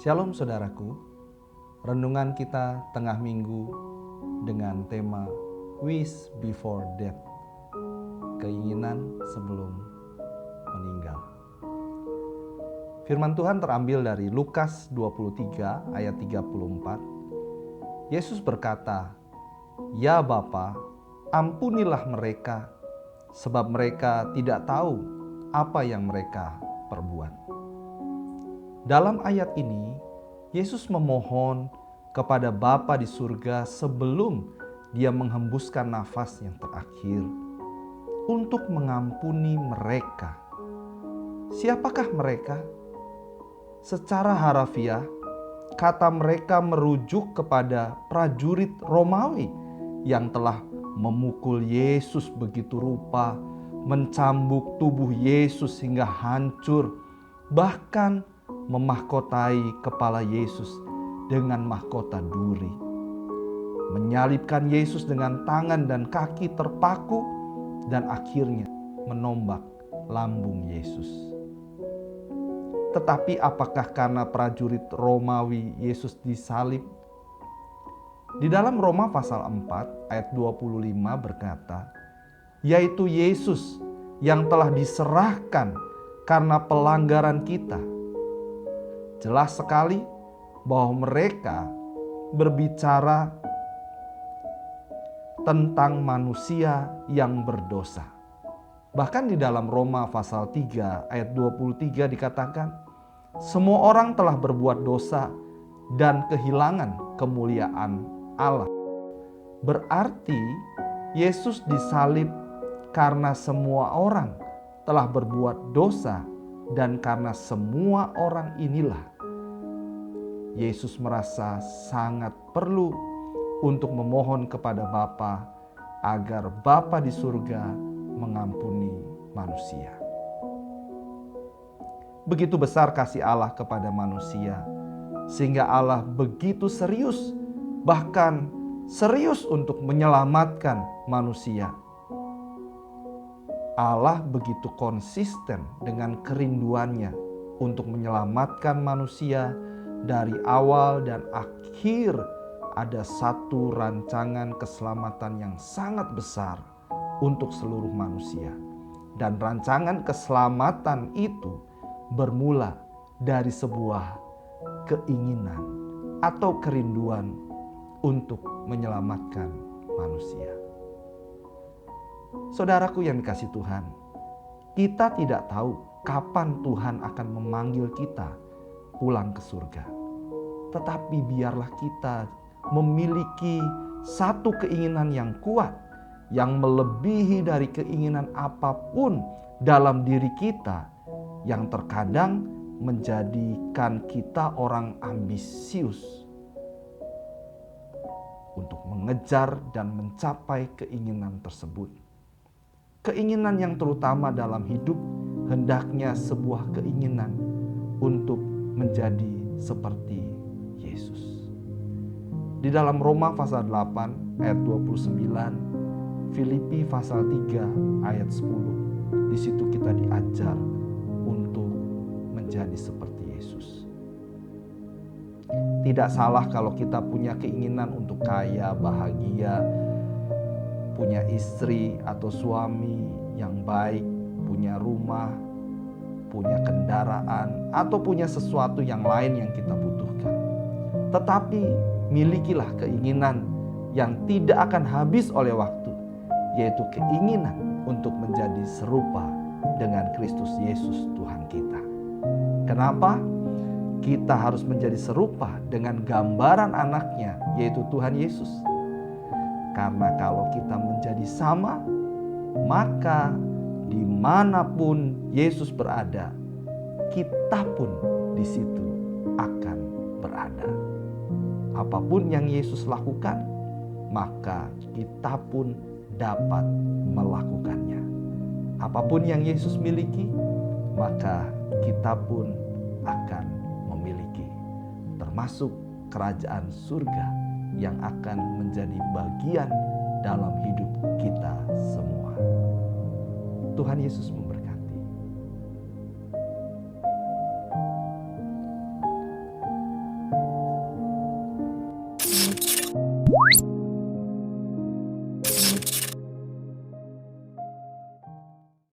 Shalom saudaraku, renungan kita tengah minggu dengan tema Wish Before Death, keinginan sebelum meninggal. Firman Tuhan terambil dari Lukas 23 ayat 34. Yesus berkata, "Ya Bapa, ampunilah mereka, sebab mereka tidak tahu apa yang mereka perbuat." Dalam ayat ini, Yesus memohon kepada Bapa di surga sebelum dia menghembuskan nafas yang terakhir untuk mengampuni mereka. Siapakah mereka? Secara harafiah, kata mereka merujuk kepada prajurit Romawi yang telah memukul Yesus begitu rupa, mencambuk tubuh Yesus hingga hancur, bahkan memahkotai kepala Yesus dengan mahkota duri, menyalibkan Yesus dengan tangan dan kaki terpaku, dan akhirnya menombak lambung Yesus. Tetapi apakah karena prajurit Romawi Yesus disalib? Di dalam Roma pasal 4 ayat 25 berkata, yaitu Yesus yang telah diserahkan karena pelanggaran kita. Jelas sekali bahwa mereka berbicara tentang manusia yang berdosa. Bahkan di dalam Roma pasal 3 ayat 23 dikatakan, semua orang telah berbuat dosa dan kehilangan kemuliaan Allah. Berarti Yesus disalib karena semua orang telah berbuat dosa, dan karena semua orang inilah Yesus merasa sangat perlu untuk memohon kepada Bapa agar Bapa di surga mengampuni manusia. Begitu besar kasih Allah kepada manusia, sehingga Allah begitu serius, bahkan serius untuk menyelamatkan manusia. Allah begitu konsisten dengan kerinduannya untuk menyelamatkan manusia. Dari awal dan akhir ada satu rancangan keselamatan yang sangat besar untuk seluruh manusia. Dan rancangan keselamatan itu bermula dari sebuah keinginan atau kerinduan untuk menyelamatkan manusia. Saudaraku yang dikasihi Tuhan, kita tidak tahu kapan Tuhan akan memanggil kita pulang ke surga. Tetapi biarlah kita memiliki satu keinginan yang kuat, yang melebihi dari keinginan apapun dalam diri kita, yang terkadang menjadikan kita orang ambisius untuk mengejar dan mencapai keinginan tersebut. Keinginan yang terutama dalam hidup hendaknya sebuah keinginan untuk menjadi seperti Yesus. Di dalam Roma pasal 8 ayat 29, Filipi pasal 3 ayat 10, di situ kita diajar untuk menjadi seperti Yesus. Tidak salah kalau kita punya keinginan untuk kaya, bahagia, punya istri atau suami yang baik, punya rumah, punya kendaraan, atau punya sesuatu yang lain yang kita butuhkan. Tetapi milikilah keinginan yang tidak akan habis oleh waktu, yaitu keinginan untuk menjadi serupa dengan Kristus Yesus Tuhan kita. Kenapa? Kita harus menjadi serupa dengan gambaran anaknya, yaitu Tuhan Yesus. Karena kalau kita menjadi sama, maka dimanapun Yesus berada, kita pun di situ akan berada. Apapun yang Yesus lakukan, maka kita pun dapat melakukannya. Apapun yang Yesus miliki, maka kita pun akan memiliki, termasuk kerajaan surga yang akan menjadi bagian dalam hidup kita semua. Tuhan Yesus memberkati.